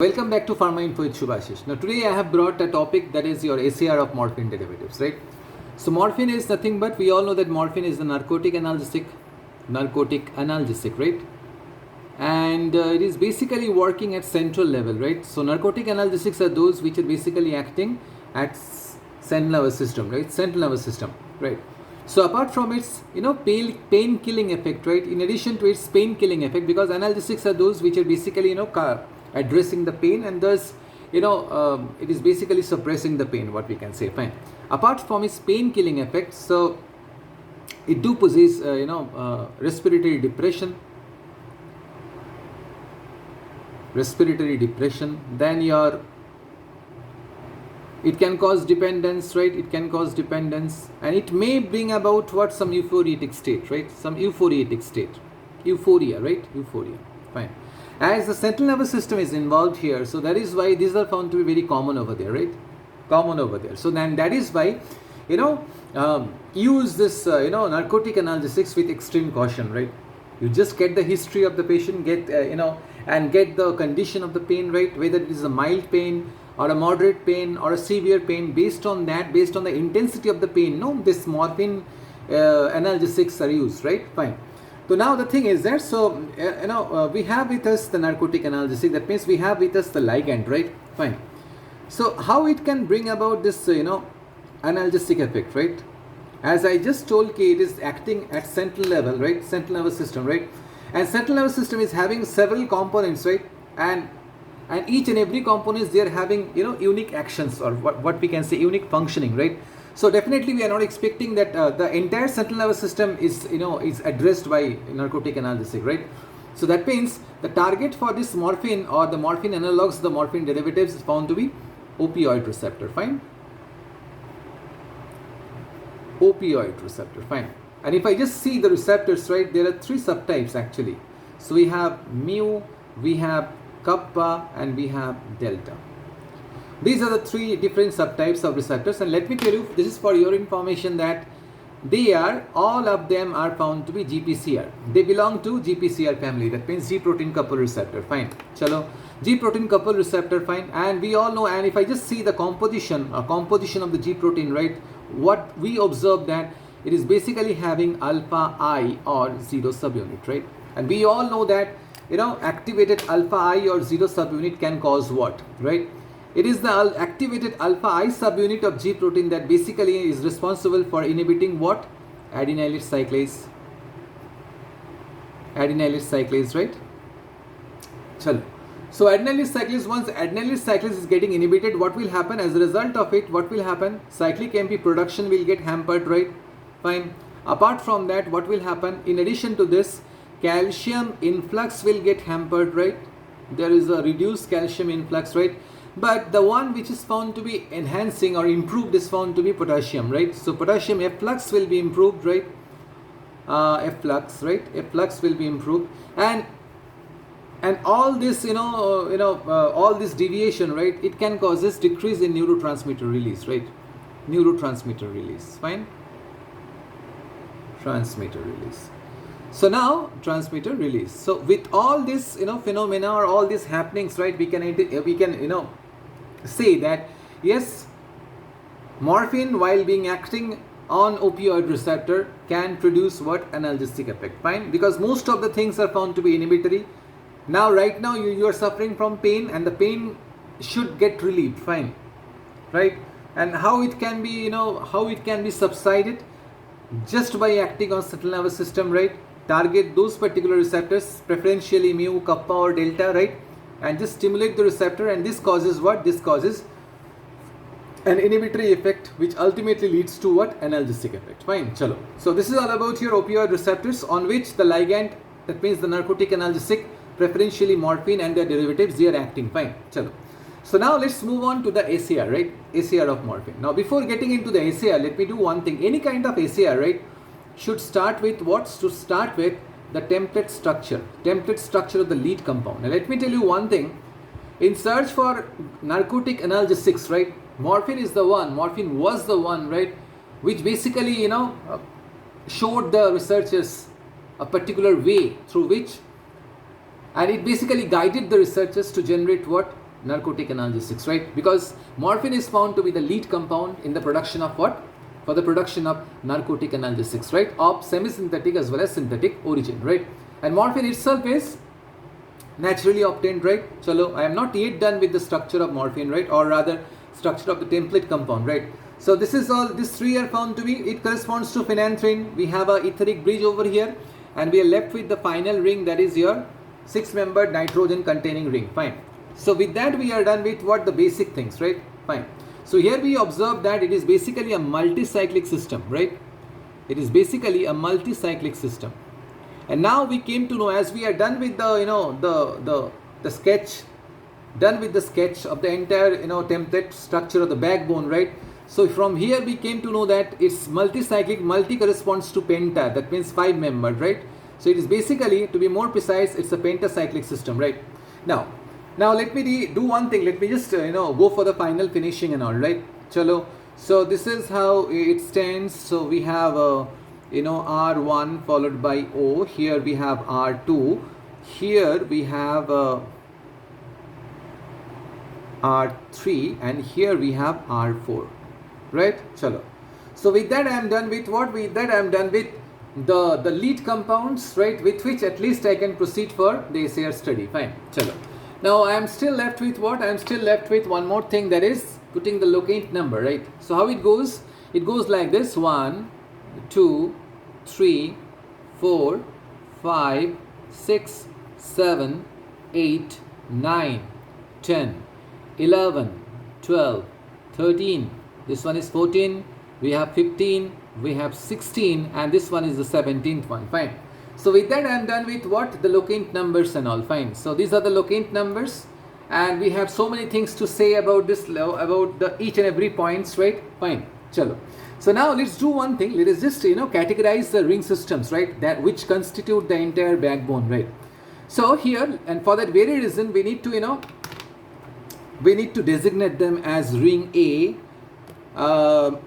Welcome back to Pharma-info with Shubhashish. Now today I have brought a topic that is your SAR of morphine derivatives, right? So morphine is nothing but, we all know that morphine is the narcotic analgesic, right? And it is basically working at central level, right? So narcotic analgesics are those which are basically acting at central nervous system, right? Central nervous system, right? So apart from its, pain killing effect, right? In addition to its pain killing effect, because analgesics are those which are basically, addressing the pain, and thus it is basically suppressing the pain, what we can say. Fine. Apart from its pain killing effect, so it do possess respiratory depression, then it can cause dependence, right? It can cause dependence, and it may bring about what? Some euphoriatic state, right? Euphoria, right? Fine. As the central nervous system is involved here, so that is why these are found to be very common over there, right? So then that is why, use this, narcotic analgesics with extreme caution, right? You just get the history of the patient, and get the condition of the pain, right? Whether it is a mild pain or a moderate pain or a severe pain. Based on the intensity of the pain, this morphine analgesics are used, right? Fine. So now the thing is that, we have with us the narcotic analgesic. That means we have with us the ligand, right? Fine. So how it can bring about this, analgesic effect, right? As I just told, it is acting at central level, right? Central nervous system, right? And central nervous system is having several components, right? And each and every component, they are having, unique actions, or what we can say, unique functioning, right? So definitely we are not expecting that the entire central nervous system is addressed by narcotic analgesic, right? So that means the target for this morphine or the morphine analogs, the morphine derivatives, is found to be opioid receptor. Fine. And if I just see the receptors, right, there are three subtypes actually. So we have mu, we have kappa, and we have delta. These are the three different subtypes of receptors, and let me tell you, this is for your information, that all of them are found to be GPCR. They belong to GPCR family. That means G protein couple receptor. Fine. Chalo. G protein couple receptor. Fine. And we all know, and if I just see the composition of the G protein, right, what we observe that it is basically having alpha I or 0 subunit, right? And we all know that, activated alpha I or 0 subunit can cause what, right? It is the activated alpha I subunit of G protein that basically is responsible for inhibiting what? Adenylate cyclase, right? Chalo. So adenylate cyclase, once adenylate cyclase is getting inhibited, what will happen? As a result of it, what will happen? Cyclic AMP production will get hampered, right? Fine. Apart from that, what will happen? In addition to this, calcium influx will get hampered, right? There is a reduced calcium influx, right? But the one which is found to be enhancing or improved is found to be potassium, right? So potassium efflux will be improved, right? Efflux will be improved, and all this, all this deviation, right? It can cause this decrease in neurotransmitter release, right? Fine. Transmitter release. So now transmitter release. So with all this, phenomena or all these happenings, right? We can say that yes, morphine, while being acting on opioid receptor, can produce what? Analgesic effect. Fine. Because most of the things are found to be inhibitory. Now, right now, you are suffering from pain, and the pain should get relieved. Fine. Right. And how it can be, subsided? Just by acting on central nervous system, right? Target those particular receptors, preferentially mu, kappa, or delta, right? And just stimulate the receptor, and this causes what? This causes an inhibitory effect, which ultimately leads to what? Analgesic effect. Fine. Chalo. So this is all about your opioid receptors, on which the ligand, that means the narcotic analgesic, preferentially morphine and their derivatives, they are acting. Fine. Chalo. So now let's move on to the SAR, right? SAR of morphine. Now before getting into the SAR, let me do one thing. Any kind of SAR, right, should start with what? To start with the template structure of the lead compound. Now let me tell you one thing. In search for narcotic analgesics, right, morphine was the one, right, which basically, showed the researchers a particular way through which, and it basically guided the researchers to generate what? narcotic analgesics, right? Because morphine is found to be the lead compound in the production of what? For the production of narcotic analgesics, right? Of semi-synthetic as well as synthetic origin, right? And morphine itself is naturally obtained, right? Chalo, I am not yet done with the structure of morphine, right? Or rather, structure of the template compound, right? So this is all, these three are found to be, it corresponds to phenanthrene. We have a etheric bridge over here, and we are left with the final ring, that is your 6-membered nitrogen containing ring. Fine. So with that we are done with what? The basic things, right? Fine. So here we observe that it is basically a multicyclic system, right? It is basically a multicyclic system. And now we came to know, as we are done with the the sketch, done with the sketch of the entire template structure of the backbone, right? So from here we came to know that it's multicyclic. Multi corresponds to penta, that means 5-membered, right? So it is basically, to be more precise, it's a pentacyclic system, right? Now let me do one thing. Let me just go for the final finishing and all, right? Chalo. So this is how it stands. So we have R1 followed by O. Here we have R2. Here we have R3, and here we have R4, right? Chalo. So with that I am done with what? With that I am done with the lead compounds, right? With which at least I can proceed for the SAR study. Fine. Chalo. Now I am still left with what? I am still left with one more thing, that is putting the locate number, right? So how it goes? It goes like this: 1, 2, 3, 4, 5, 6, 7, 8, 9, 10, 11, 12, 13. This one is 14. We have 15. We have 16, and this one is the 17th one. Fine. So with that I am done with what? The locate numbers and all. Fine. So these are the locate numbers, and we have so many things to say about this, about the each and every points, right? Fine. Chalo. So now let's do one thing. Let us just categorize the ring systems, right? That which constitute the entire backbone, right? So here, and for that very reason, we need to we need to designate them as ring A.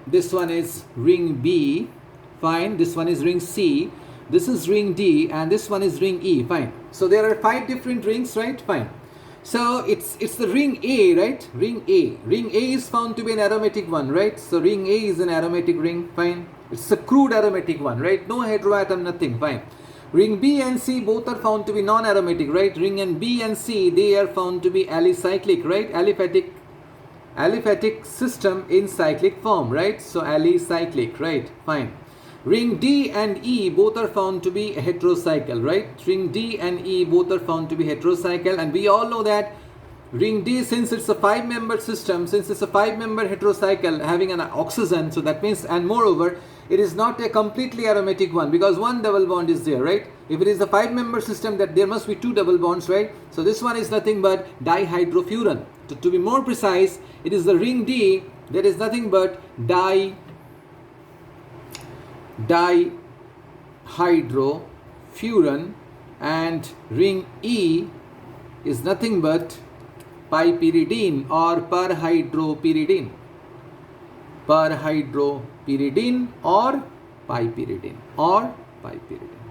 This one is ring B. Fine. This one is ring C. This is ring D, and this one is ring E. Fine. So there are 5 different rings, right? Fine. So it's the ring A, right? Ring A. Ring A is found to be an aromatic one, right? So ring A is an aromatic ring. Fine. It's a crude aromatic one, right? No heteroatom, nothing. Fine. Ring B and C both are found to be non-aromatic, right? Ring and B and C, they are found to be alicyclic, right? Aliphatic system in cyclic form, right? So alicyclic, right? Fine. Ring D and E both are found to be heterocycle, right? Ring D and E both are found to be heterocycle, and we all know that ring D, since it's a 5-member system, since it's a 5-member heterocycle having an oxygen, so that means, and moreover, it is not a completely aromatic one because one double bond is there, right? If it is a 5-member system, that there must be 2 double bonds, right? So this one is nothing but dihydrofuran. To be more precise, it is the ring D that is nothing but dihydrofuran, and ring E is nothing but pyridine or perhydropyridine or pyridine.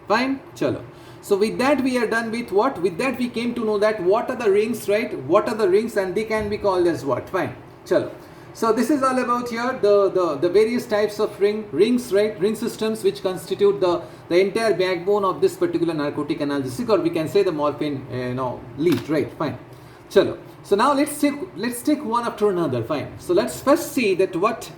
Fine. Chalo. So with that we are done with what? With that we came to know that what are the rings, right? What are the rings, and they can be called as what? Fine. Chalo. So this is all about here the various types of rings, right? Ring systems which constitute the entire backbone of this particular narcotic analgesic, or we can say the morphine lead, right? Fine. Chalo. So now let's take one after another. Fine. So let's first see that what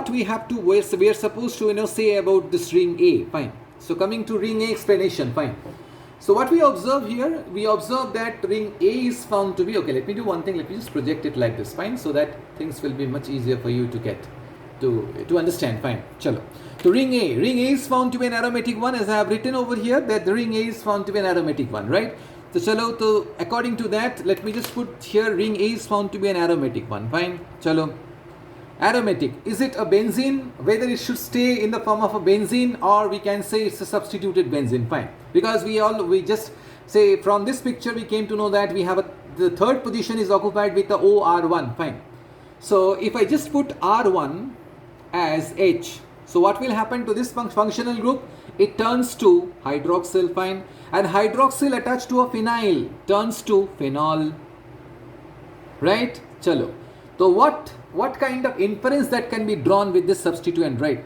we have to, we are supposed to say about this ring A. Fine. So coming to ring A explanation. Fine. So what we observe here, we observe that ring A is found to be, okay, let me do one thing, let me just project it like this, fine, so that things will be much easier for you to get, to understand, fine, chalo. So ring A is found to be an aromatic one, as I have written over here, that the ring A is found to be an aromatic one, right? So chalo, so according to that, let me just put here ring A is found to be an aromatic one, fine, chalo. Aromatic, is it a benzene? Whether it should stay in the form of a benzene, or we can say it's a substituted benzene, fine. Because we just say from this picture we came to know that we have the third position is occupied with the OR1, fine. So if I just put R1 as H, so what will happen to this functional group? It turns to hydroxyl, fine, and hydroxyl attached to a phenyl turns to phenol. right? Chalo. So what kind of inference that can be drawn with this substituent, right?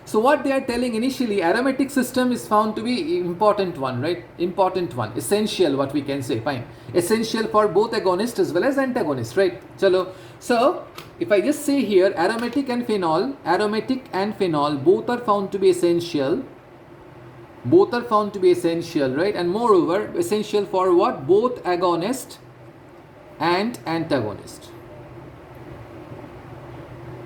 So what they are telling initially, aromatic system is found to be important one, right? Important one, essential, what we can say, fine. Essential for both agonist as well as antagonist, right? Chalo. So if I just say here, aromatic and phenol, both are found to be essential. Both are found to be essential, right? And moreover, essential for what? Both agonist and antagonist.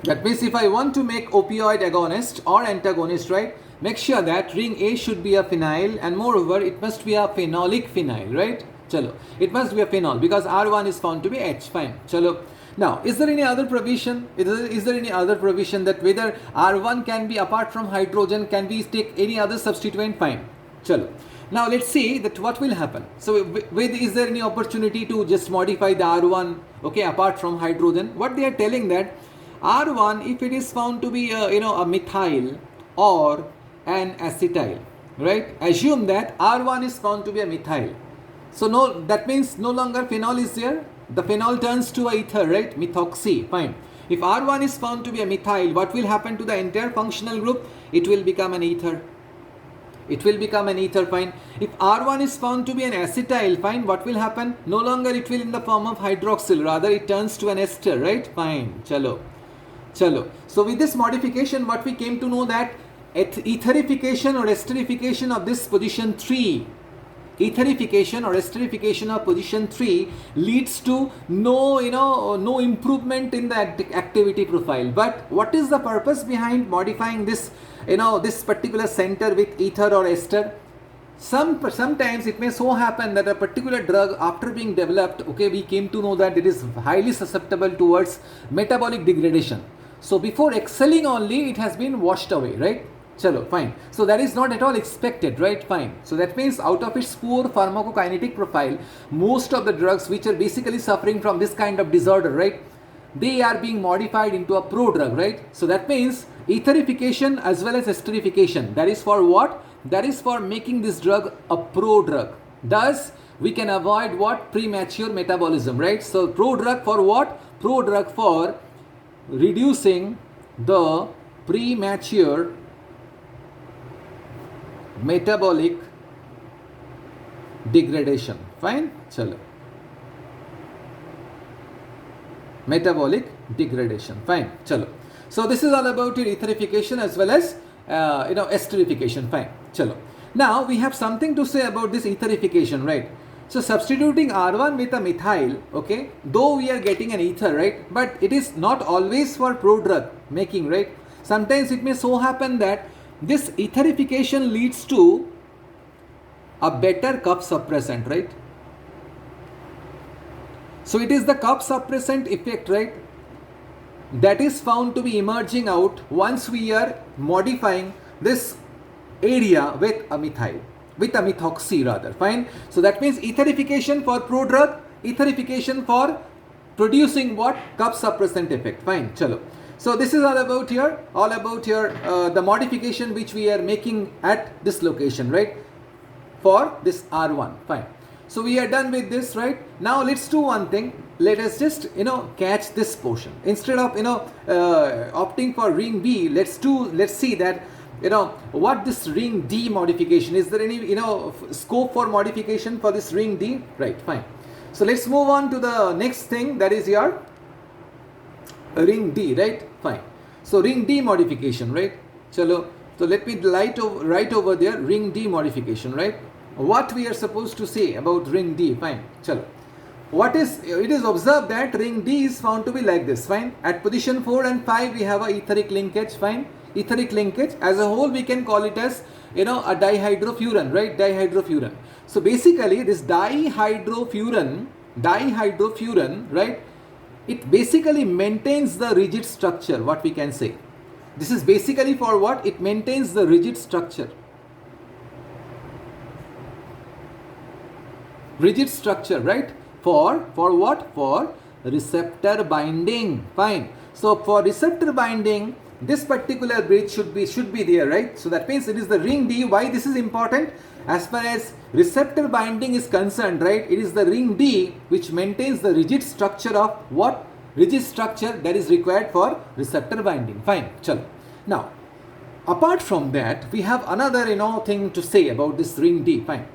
That means if I want to make opioid agonist or antagonist, right, make sure that ring A should be a phenyl, and moreover it must be a phenolic phenyl, right? Chalo. It must be a phenol because R1 is found to be H. Fine. Chalo. Now, is there any other provision? Is there any other provision that whether R1 can be apart from hydrogen, can we take any other substituent? Fine. Chalo. Now let's see that what will happen. So is there any opportunity to just modify the R1, okay, apart from hydrogen? What they are telling that R1, if it is found to be a methyl or an acetyl, right? Assume that R1 is found to be a methyl. So that means no longer phenol is there. The phenol turns to a ether, right? Methoxy, fine. If R1 is found to be a methyl, what will happen to the entire functional group? It will become an ether. It will become an ether, fine. If R1 is found to be an acetyl, fine, what will happen? No longer it will in the form of hydroxyl, rather it turns to an ester, right? Fine, chalo. So with this modification, what we came to know that etherification or esterification of this position 3, etherification or esterification of position 3 leads to no improvement in the activity profile. But what is the purpose behind modifying this, this particular center with ether or ester? Sometimes it may so happen that a particular drug, after being developed, okay, we came to know that it is highly susceptible towards metabolic degradation. So before excelling only, it has been washed away, right? Chalo, fine. So that is not at all expected, right? Fine. So that means out of its poor pharmacokinetic profile, most of the drugs which are basically suffering from this kind of disorder, right, they are being modified into a pro-drug, right? So that means etherification as well as esterification. That is for what? That is for making this drug a pro-drug. Thus, we can avoid what? Premature metabolism, right? So pro-drug for what? Pro-drug for reducing the premature metabolic degradation. Fine? Chalo. Metabolic degradation. Fine. Chalo. So this is all about your etherification as well as esterification. Fine. Chalo. Now we have something to say about this etherification, right? So substituting R1 with a methyl, okay, though we are getting an ether, right, but it is not always for pro-drug making, right? Sometimes it may so happen that this etherification leads to a better cough suppressant, right? So it is the cough suppressant effect, right, that is found to be emerging out once we are modifying this area with a methyl, with a methoxy rather, fine. So that means etherification for pro-drug, etherification for producing what? Cough suppressant effect, fine, chalo. So this is all about here the modification which we are making at this location, right, for this R1, fine. So we are done with this, right? Now let's do one thing. Let us just catch this portion instead of opting for ring B. Let's see that what this ring D modification, is there any scope for modification for this ring D, right? Fine. So let's move on to the next thing, that is your ring D, right? Fine. So ring D modification, right? Chalo. So let me write over there ring D modification, right? What we are supposed to say about ring D, fine. Chalo. It is observed that ring D is found to be like this, fine. At position 4 and 5 we have a etheric linkage, fine. Etheric linkage as a whole we can call it as a dihydrofuran, right? Dihydrofuran. So basically this dihydrofuran, right, it basically maintains the rigid structure, what we can say. This is basically for what? It maintains the rigid structure. Rigid structure, right? For what? For receptor binding, fine. So for receptor binding, this particular bridge should be there, right? So that means it is the ring D. Why this is important? as far as receptor binding is concerned, right, it is the ring D which maintains the rigid structure of what? Rigid structure that is required for receptor binding. Fine, chalo. Now, apart from that, we have another thing to say about this ring D. Fine.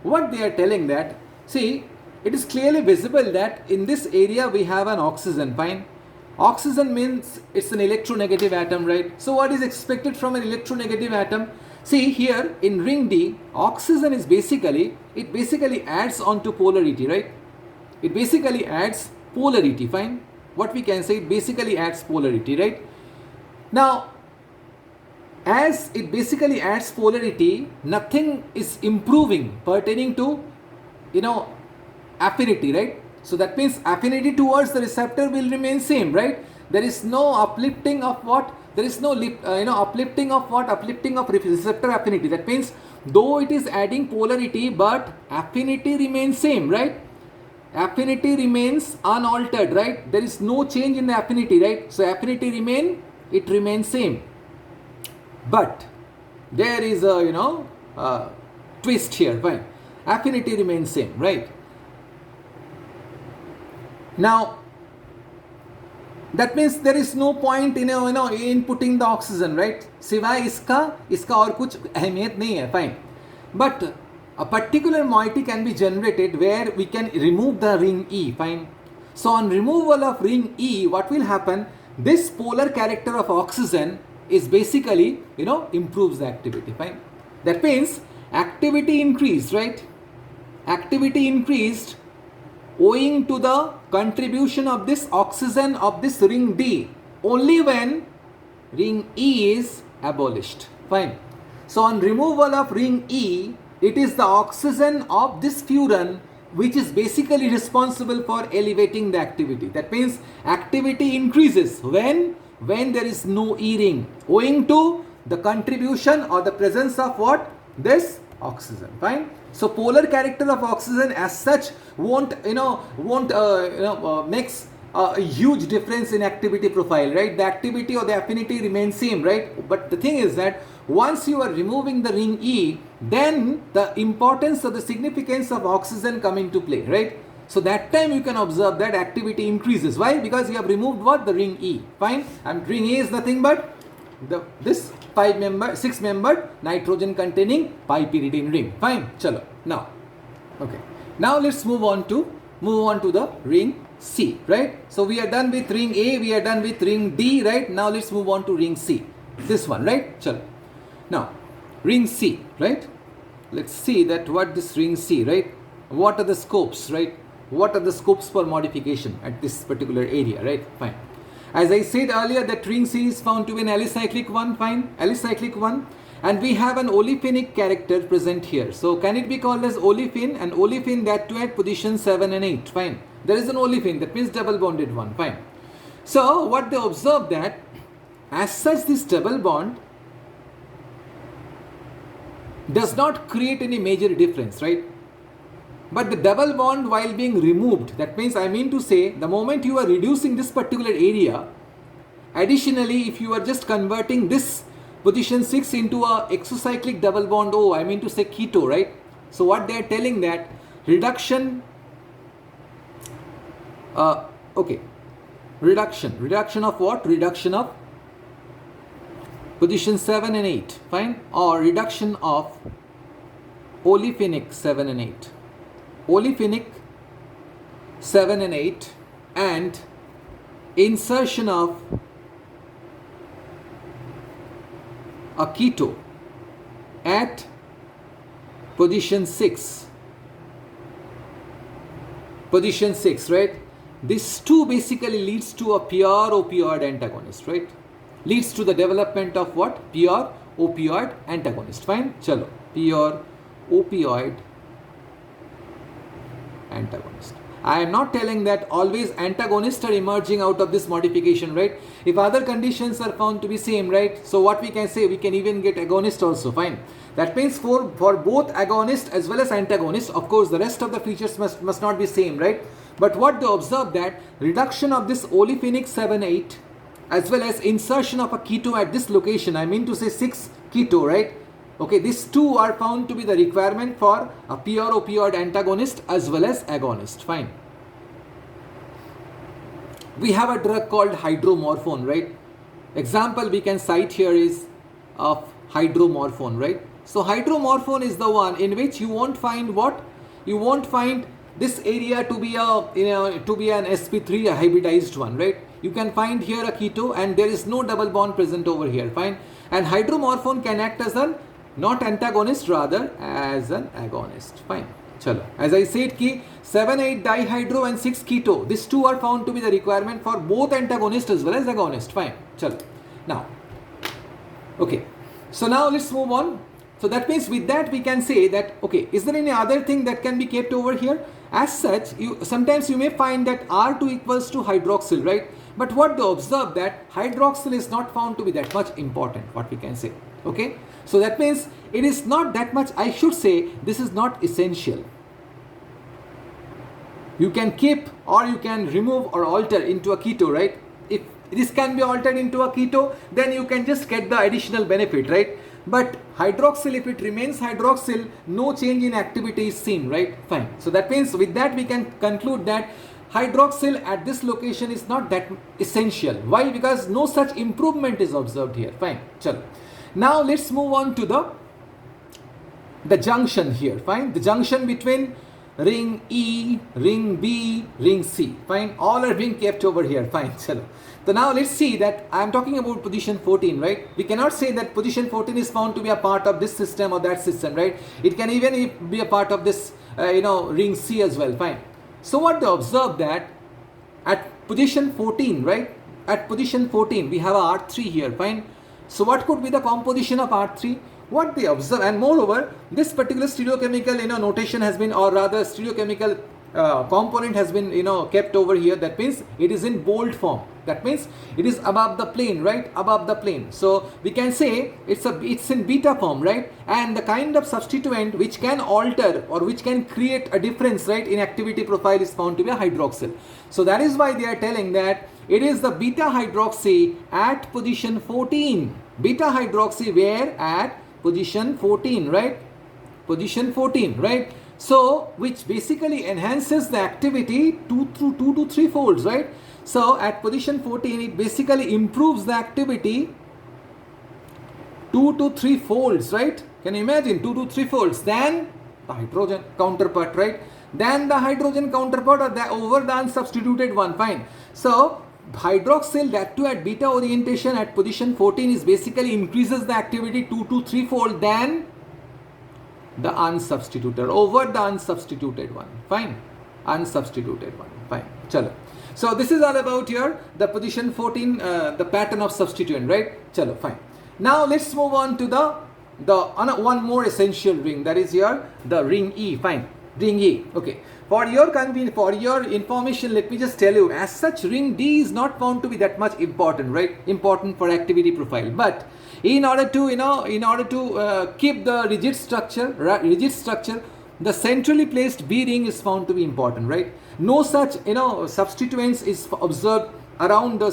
What they are telling that, see, it is clearly visible that in this area we have an oxygen. Fine. Oxygen means it's an electronegative atom, right? So what is expected from an electronegative atom? See here in ring D, oxygen is basically adds on to polarity, right? It basically adds polarity. Fine. What we can say, it basically adds polarity, right? Now, as it basically adds polarity, nothing is improving pertaining to affinity, right? So that means affinity towards the receptor will remain same, right? There is no uplifting of what? There is no uplifting of what? Uplifting of receptor affinity. That means though it is adding polarity, but affinity remains same, right? Affinity remains unaltered, right? There is no change in the affinity, right? So affinity remains same. But there is a twist here. Fine. Affinity remains same, right? Now that means there is no point in putting the oxygen, right? सिवाय इसका और कुछ अहमियत नहीं है. Fine. But a particular moiety can be generated where we can remove the ring E. Fine. So on removal of ring E, what will happen? This polar character of oxygen is basically improves the activity. Fine. That means activity increased, right? Activity increased owing to the contribution of this oxygen of this ring D only when ring E is abolished. Fine. So on removal of ring E, it is the oxygen of this furan which is basically responsible for elevating the activity. That means activity increases when there is no E ring, owing to the contribution or the presence of what? This oxygen. Fine. So polar character of oxygen as such won't makes a huge difference in activity profile, right? The activity or the affinity remains same, right? But the thing is that once you are removing the ring E, then the importance or the significance of oxygen come into play, right? So that time you can observe that activity increases. Why? Because you have removed what? The ring E. Fine. And ring E is nothing but this 6-membered nitrogen containing pi-pyridine ring. Fine. Chalo. Now, okay. Now let's move on to the ring C, right? So we are done with ring A, we are done with ring D, right? Now let's move on to ring C. This one, right? Chalo. Now, ring C, right? Let's see that what this ring C, right? What are the scopes, right? What are the scopes for modification at this particular area, right? Fine. As I said earlier, that ring C is found to be an alicyclic one. Fine. Alicyclic one. And we have an olefinic character present here. So can it be called as olefin? And olefin that too at position 7 and 8. Fine. There is an olefin, that means double bonded one. Fine. So what they observe that as such this double bond does not create any major difference, right? But the double bond while being removed, that means I mean to say the moment you are reducing this particular area, additionally if you are just converting this position 6 into a exocyclic double bond O, I mean to say keto, right? So what they are telling that reduction of what? Reduction of position 7 and 8, fine, or reduction of olefinic 7 and 8. Olefinic 7 and 8 and insertion of a keto at position 6, right? This too basically leads to a pure opioid antagonist, right? Leads to the development of what? Pure opioid antagonist. Fine. Chalo. Pure opioid antagonist. I am not telling that always antagonists are emerging out of this modification, right? If other conditions are found to be same, right? So what we can say, we can even get agonist also. Fine. That means for both agonist as well as antagonist, of course the rest of the features must not be same, right? But what they observe that reduction of this olefinic 7,8 as well as insertion of a keto at this location, I mean to say 6 keto, right? Okay, these two are found to be the requirement for a pure opioid antagonist as well as agonist. Fine. We have a drug called hydromorphone, right? Example we can cite here is of hydromorphone, right? So hydromorphone is the one in which you won't find what? You won't find this area to be an sp3, a hybridized one, right? You can find here a keto and there is no double bond present over here, fine. And hydromorphone can act as an not antagonist, rather as an agonist, fine. Chalo. As I said ki 7,8 dihydro and 6 keto, these two are found to be the requirement for both antagonist as well as agonist, fine. Chalo. Now, okay, so now let's move on. So that means with that we can say that, okay, is there any other thing that can be kept over here? As such, sometimes you may find that R2 equals to hydroxyl, right? But what they observe that hydroxyl is not found to be that much important, what we can say, okay? So that means it is not that much, I should say, this is not essential. You can keep or you can remove or alter into a keto, right? If this can be altered into a keto, then you can just get the additional benefit, right? But hydroxyl, if it remains hydroxyl, no change in activity is seen, right? Fine. So that means with that we can conclude that hydroxyl at this location is not that essential. Why? Because no such improvement is observed here. Fine. Chalo. Now let's move on to the junction here. Fine. The junction between ring E, ring B, ring C. Fine. All are being kept over here. Fine. Chalo. So now let's see that I am talking about position 14, right? We cannot say that position 14 is found to be a part of this system or that system, right? It can even be a part of this, ring C as well. Fine. So what they observe that at position 14, right? At position 14, we have a R3 here. Fine. So what could be the composition of R3? What they observe, and moreover, this particular stereochemical, notation has been, or rather stereochemical component has been, kept over here. That means it is in bold form. That means it is above the plane, right? Above the plane. So we can say it's in beta form, right? And the kind of substituent which can alter or which can create a difference, right, in activity profile is found to be a hydroxyl. So that is why they are telling that it is the beta hydroxy at position 14. Beta hydroxy where at position 14, right? Position 14, right? So which basically enhances the activity 2 to 3 folds, right? So at position 14, it basically improves the activity 2 to 3 folds, right? Can you imagine 2 to 3 folds than the hydrogen counterpart, right? Than the hydrogen counterpart or over the unsubstituted one, fine. So hydroxyl, that too at beta orientation at position 14 is basically increases the activity 2 to 3 fold than the unsubstituted, over the unsubstituted one, fine. Unsubstituted one, fine. Chalo. So this is all about here the position 14, the pattern of substituent, right? Chalo, fine. Now let's move on to the one more essential ring, that is here the ring E, fine. Ring E, okay. For your information, let me just tell you, as such, ring D is not found to be that much important, right? Important for activity profile, but in order to keep the rigid structure, the centrally placed B ring is found to be important, right? No such substituents is observed around the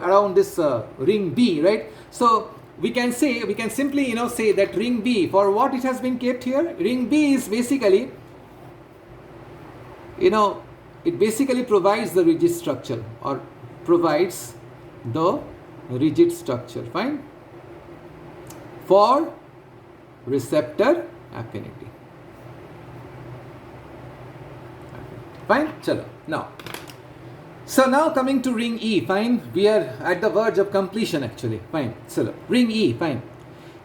around this ring B, right? So we can simply say that ring B, for what it has been kept here, ring B is basically it basically provides the rigid structure or provides the rigid structure, fine, for receptor affinity. Fine, chalo. Now coming to ring E, fine. We are at the verge of completion actually, fine. Chalo. Ring E, fine.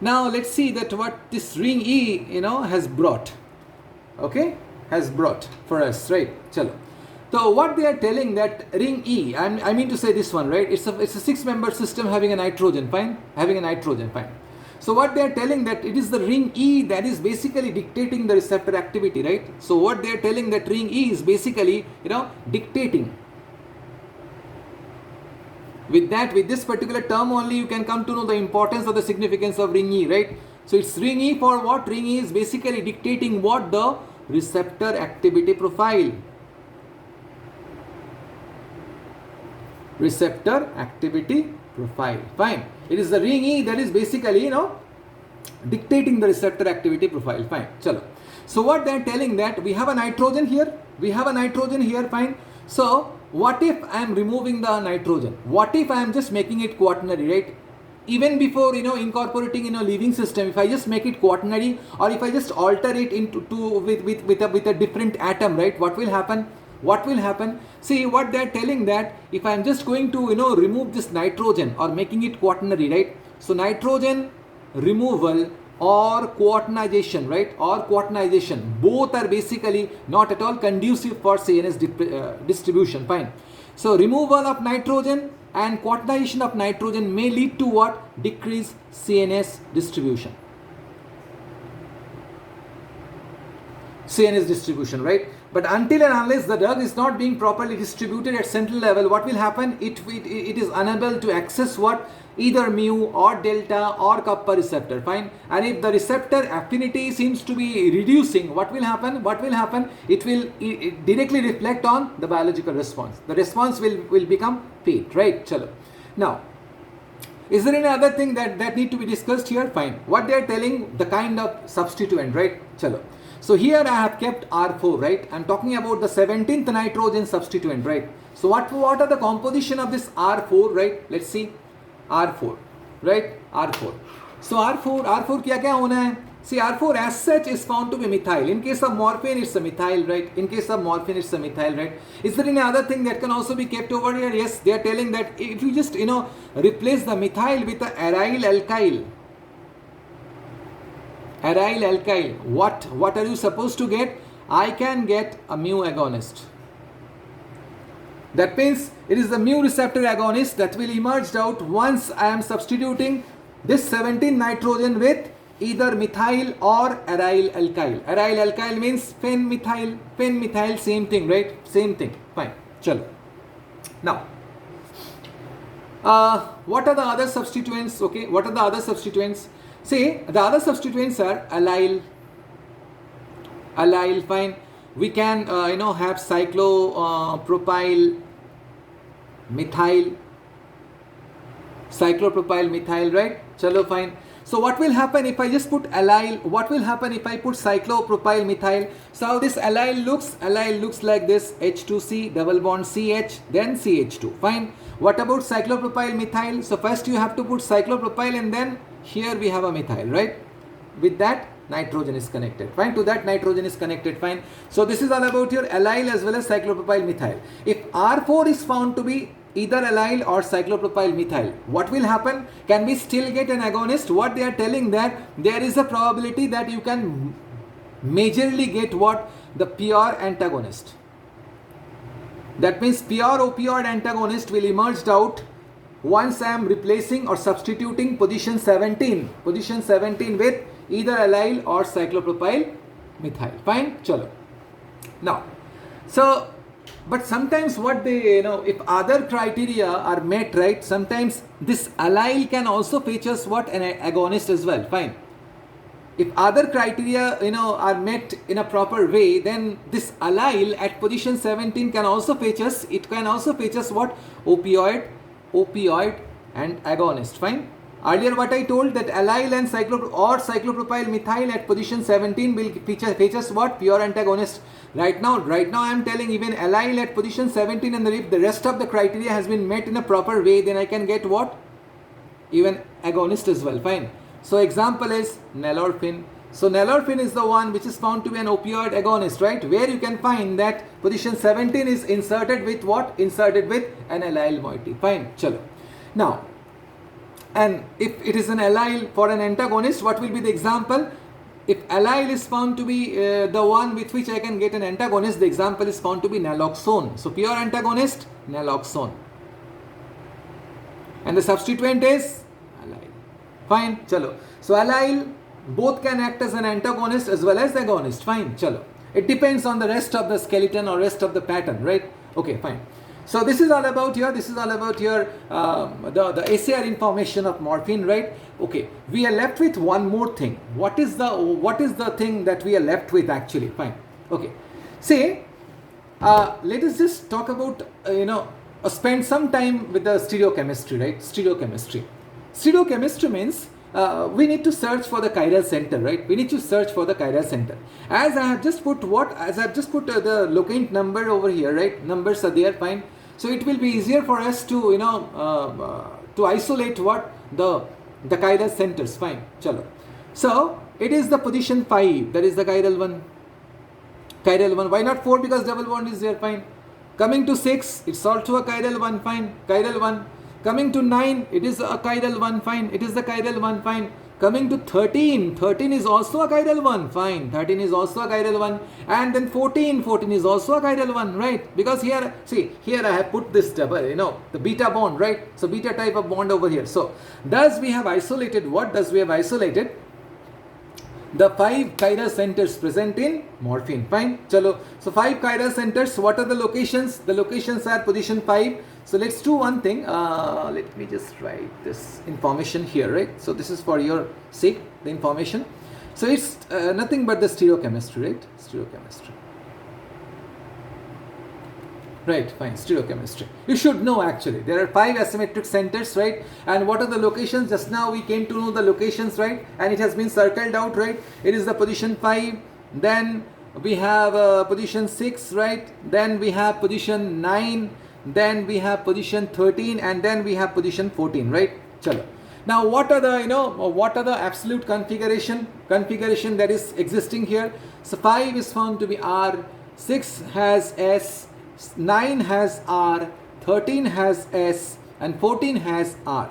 Now let's see that what this ring E has brought. Okay, has brought for us, right? Chalo. So what they are telling that ring E, I mean to say this one, right? It's a 6-member system having a nitrogen, fine. So what they are telling that it is the ring E that is basically dictating the receptor activity, right? So what they are telling that ring E is basically dictating. With this particular term only you can come to know the importance or the significance of ring E, right? So it's ring E for what? Ring E is basically dictating what? The receptor activity profile. Receptor activity profile, fine. It is the ring E that is basically dictating the receptor activity profile. Fine. Chalo. So what they are telling that we have a nitrogen here. Fine. So what if I am removing the nitrogen? What if I am just making it quaternary, right? Even before incorporating in a living system, if I just make it quaternary, or if I just alter it into with a different atom, right? What will happen? See what they are telling that if I am just going to remove this nitrogen or making it quaternary, right? So nitrogen removal or quaternization, right? Or quaternization, both are basically not at all conducive for CNS distribution. Fine. So removal of nitrogen and quaternization of nitrogen may lead to what? Decrease CNS distribution. Right? But until and unless the drug is not being properly distributed at central level, what will happen? It is unable to access what? Either mu or delta or kappa receptor. Fine. And if the receptor affinity seems to be reducing, what will happen? It will directly reflect on the biological response. The response will become faint, right? Chalo. Now, is there any other thing that need to be discussed here? Fine. What they are telling, the kind of substituent, right? Chalo. So here I have kept R4, right? I'm talking about the 17th nitrogen substituent, right? So what are the composition of this R4, right? Let's see. R4, right? R4. So R4 क्या होना है? See, R4 as such is found to be methyl. In case of morphine, it's a methyl, right? Is there any other thing that can also be kept over here? Yes, they are telling that if you just replace the methyl with the aryl alkyl, what are you supposed to get? I can get a mu agonist. That means it is the mu receptor agonist that will emerge out once I am substituting this 17 nitrogen with either methyl or aryl alkyl. Aryl alkyl means fen-methyl, same thing, right? Same thing. Fine. Chalo. Now, what are the other substituents? Okay, what are the other substituents? See, the other substituents are allyl. Fine. We can have cyclopropyl methyl, right? Chalo, fine. So what will happen if I just put allyl? What will happen if I put cyclopropyl methyl? So how this allyl looks? Allyl looks like this: H2C, double bond CH, then CH2. Fine. What about cyclopropyl methyl? So first you have to put cyclopropyl, and then here we have a methyl, right? With that nitrogen is connected. Fine. To that nitrogen is connected. Fine. So this is all about your allyl as well as cyclopropyl methyl. If R4 is found to be either allyl or cyclopropyl methyl, what will happen? Can we still get an agonist? What they are telling that there is a probability that you can majorly get what? The pure antagonist. That means pure opioid antagonist will emerge out once I am replacing or substituting position 17 with either allyl or cyclopropyl methyl. Fine. Chalo. Now, so but sometimes what they if other criteria are met, right? Sometimes this allyl can also fetch us what? An agonist as well. Fine. If other criteria are met in a proper way, then this allyl at position 17 can also fetch us. It can also fetch us what? Opioid and agonist. Fine. Earlier what I told, that allyl and cyclopropyl methyl at position 17 will fetch us what? Pure antagonist. Right now I am telling even allyl at position 17, and if the rest of the criteria has been met in a proper way, then I can get what? Even agonist as well. Fine. So example is nalorphine. So nalorphine is the one which is found to be an opioid agonist, right? Where you can find that position 17 is inserted with what? Inserted with an allyl moiety. Fine. Chalo. Now, and if it is an allyl for an antagonist, what will be the example? If allyl is found to be the one with which I can get an antagonist, the example is found to be naloxone. So pure antagonist, naloxone. And the substituent is allyl. Fine. Chalo. So allyl both can act as an antagonist as well as agonist. Fine. Chalo. It depends on the rest of the skeleton or rest of the pattern, right? Okay, fine. So this is all about here. The SAR information of morphine, right? Okay, we are left with one more thing. What is the thing that we are left with actually? Fine. Okay. Say, let us just talk about spend some time with the stereochemistry, right? Stereochemistry means we need to search for the chiral center, right? We need to search for the chiral center. As I have just put the locant number over here, right? Numbers are there, fine. So it will be easier for us to, to isolate what the chiral centers, fine. Chalo. So it is the position 5, that is the chiral one. Chiral 1. Why not 4? Because double bond is there, fine. Coming to 6, it's also a chiral 1, fine. Chiral 1. Coming to 9, it is a chiral 1, fine. It is the chiral 1, fine. Coming to 13, 13 is also a chiral 1, fine. 13 is also a chiral 1. And then 14, 14 is also a chiral 1, right? Because here, see, here I have put this double, the beta bond, right? So beta type of bond over here. So, thus we have isolated, what does we have isolated? The 5 chiral centers present in morphine. Fine. Chalo. So 5 chiral centers. What are the locations? The locations are position 5. So let's do one thing. Let me just write this information here, right? So this is for your sake, the information. So it's nothing but the stereochemistry, right? Stereochemistry. Right, fine, stereochemistry. You should know actually. There are 5 asymmetric centers, right? And what are the locations? Just now we came to know the locations, right? And it has been circled out, right? It is the position 5. Then we have position 6, right? Then we have position 9. Then we have position 13. And then we have position 14, right? Chalo. Now what are the absolute configuration that is existing here? So 5 is found to be R, 6 has S, 9 has R, 13 has S, and 14 has R,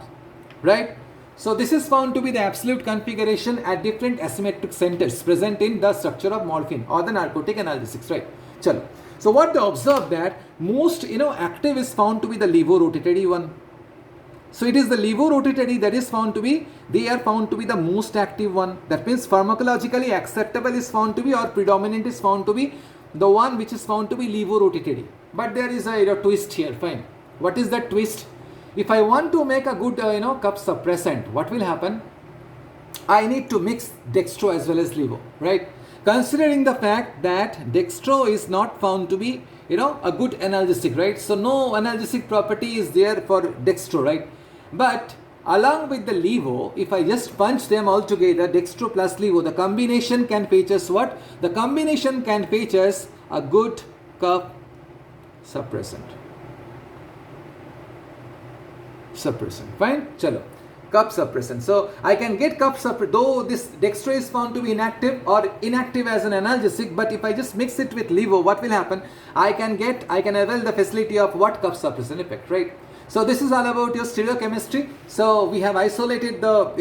right? So this is found to be the absolute configuration at different asymmetric centers present in the structure of morphine or the narcotic analgesics, right? Chalo. So what they observe that most active is found to be the levorotatory one. So it is the levorotatory that is found to be, they are found to be the most active one. That means pharmacologically acceptable is found to be, or predominant is found to be the one which is found to be levorotatory. But there is a twist here, fine. What is that twist? If I want to make a good cup suppressant, what will happen? I need to mix dextro as well as levo, right? Considering the fact that dextro is not found to be a good analgesic, right? So no analgesic property is there for dextro, right? But along with the levo, if I just punch them all together, dextro plus levo, the combination can fetch us what? The combination can fetch us a good cup suppressant. Fine? Chalo. Cup suppressant. So I can get cup suppressant, though this dextro is found to be inactive or inactive as an analgesic, but if I just mix it with levo, what will happen? I can avail the facility of what? Cup suppressant effect, right? So this is all about your stereochemistry. So we have isolated the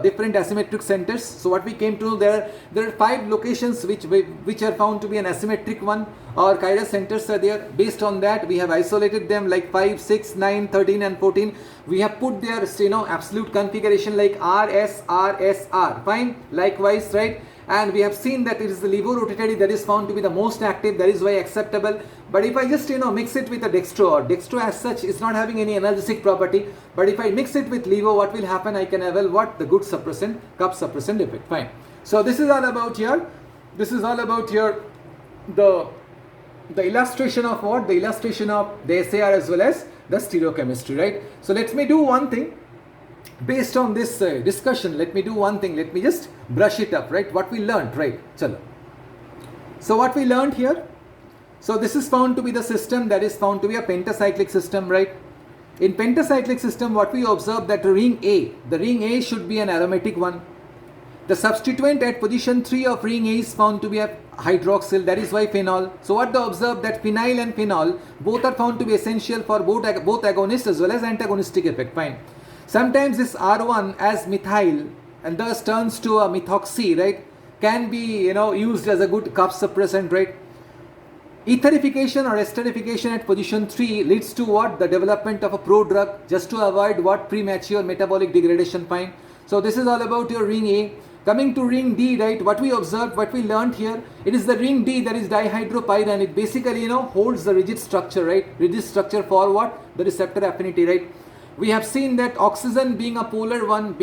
different asymmetric centers. So what we came to know, there are 5 locations which are found to be an asymmetric one, or chiral centers are there. Based on that, we have isolated them like 5, 6, 9, 13 and 14. We have put their absolute configuration like R, S, R, S, R. Fine. Likewise, right? And we have seen that it is the levorotatory that is found to be the most active, that is why acceptable. But if I just mix it with a dextro, or dextro as such is not having any analgesic property, but if I mix it with levo, what will happen? I can avail what? The good suppressant, cup suppressant effect. Fine. So this is all about here. The illustration of what? The illustration of the SAR as well as the stereochemistry, right? So let me do one thing. Based on this discussion, let me do one thing. Let me just brush it up, right? What we learned, right? Chalo. So what we learned here. So this is found to be the system that is found to be a pentacyclic system, right? In pentacyclic system, what we observe that the ring A should be an aromatic one. The substituent at position 3 of ring A is found to be a hydroxyl, that is why phenol. So what they observe that phenyl and phenol both are found to be essential for both agonist as well as antagonistic effect. Fine. Sometimes this R1 as methyl and thus turns to a methoxy, right, can be used as a good cup suppressant, right? Etherification or esterification at position 3 leads to what? The development of a prodrug, just to avoid what? Premature metabolic degradation. Fine. So this is all about your ring A. Coming to ring D, right, what we observed, what we learned here, it is the ring D that is dihydropyran. It basically holds the rigid structure, right? Rigid structure for what? The receptor affinity, right? We have seen that oxygen being a polar one,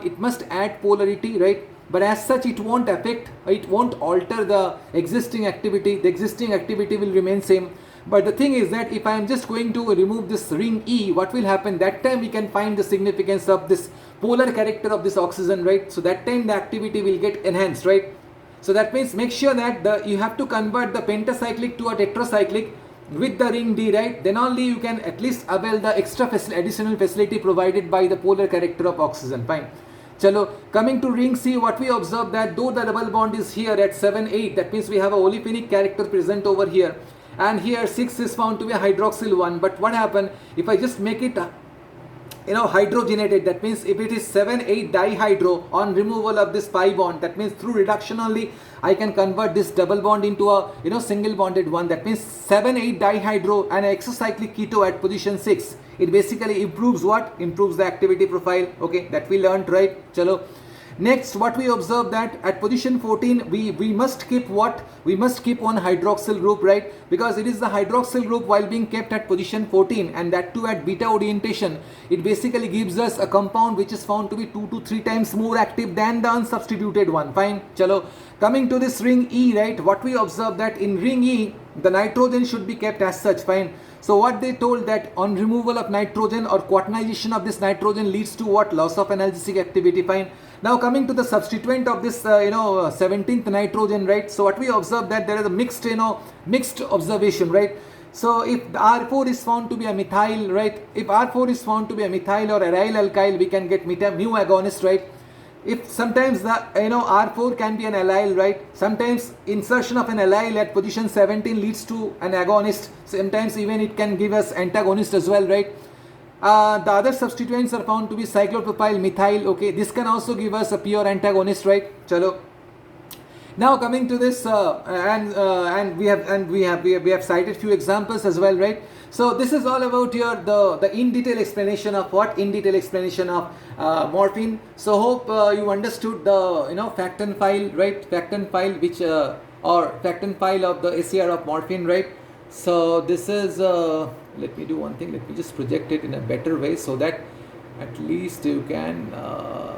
it must add polarity, right? But as such, it won't alter the existing activity. The existing activity will remain same. But the thing is that if I am just going to remove this ring E, what will happen? That time we can find the significance of this polar character of this oxygen, right? So that time the activity will get enhanced, right? So that means make sure that you have to convert the pentacyclic to a tetracyclic with the ring D, right? Then only you can at least avail the extra additional facility provided by the polar character of oxygen. Fine. Chalo, coming to ring C, what we observe that though the double bond is here at 7, 8, that means we have a olefinic character present over here. And here 6 is found to be a hydroxyl one. But what happened if I just make it hydrogenated? That means if it is 7,8 dihydro on removal of this pi bond, that means through reduction only I can convert this double bond into a single bonded one. That means 7,8 dihydro and exocyclic keto at position 6. It basically improves what? Improves the activity profile. Okay, that we learned, right? Chalo. Next, what we observe that at position 14, we must keep what? We must keep one hydroxyl group, right? Because it is the hydroxyl group while being kept at position 14, and that too at beta orientation. It basically gives us a compound which is found to be 2 to 3 times more active than the unsubstituted one. Fine. Chalo. Coming to this ring E, right? What we observe that in ring E, the nitrogen should be kept as such. Fine. So what they told that on removal of nitrogen or quaternization of this nitrogen leads to what? Loss of analgesic activity. Fine. Now coming to the substituent of this 17th nitrogen, right? So what we observe that there is a mixed observation, right? So if the R4 is found to be a methyl, right? If R4 is found to be a methyl or aryl alkyl, we can get mu agonist, right? If sometimes the R4 can be an allyl, right? Sometimes insertion of an allyl at position 17 leads to an agonist. Sometimes even it can give us antagonist as well, right? The other substituents are found to be cyclopropyl methyl. Okay, this can also give us a pure antagonist, right? Chalo. Now coming to this, we have cited few examples as well, right? So this is all about the in detail explanation of what? In detail explanation of morphine. So hope you understood the fact and file, right? Fact and file which or fact and file of the SAR of morphine, right? So this is let me do one thing. Let me just project it in a better way so that at least you can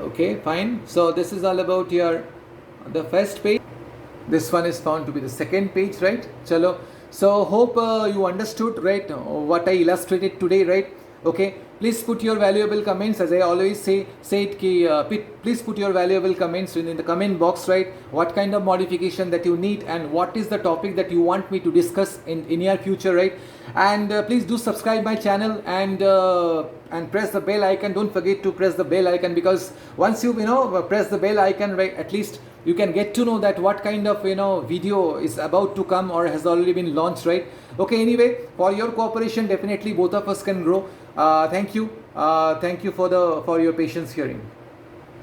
okay, fine. So this is all about the first page. This one is found to be the second page, right? Chalo. So hope you understood, right, what I illustrated today, right? Okay, please put your valuable comments. As I always say please put your valuable comments in the comment box, right? What kind of modification that you need and what is the topic that you want me to discuss in near future, right? And please do subscribe my channel and press the bell icon. Don't forget to press the bell icon, because once you press the bell icon, right, at least you can get to know that what kind of video is about to come or has already been launched, right? Okay, anyway, for your cooperation, definitely both of us can grow. Thank you for your patience hearing.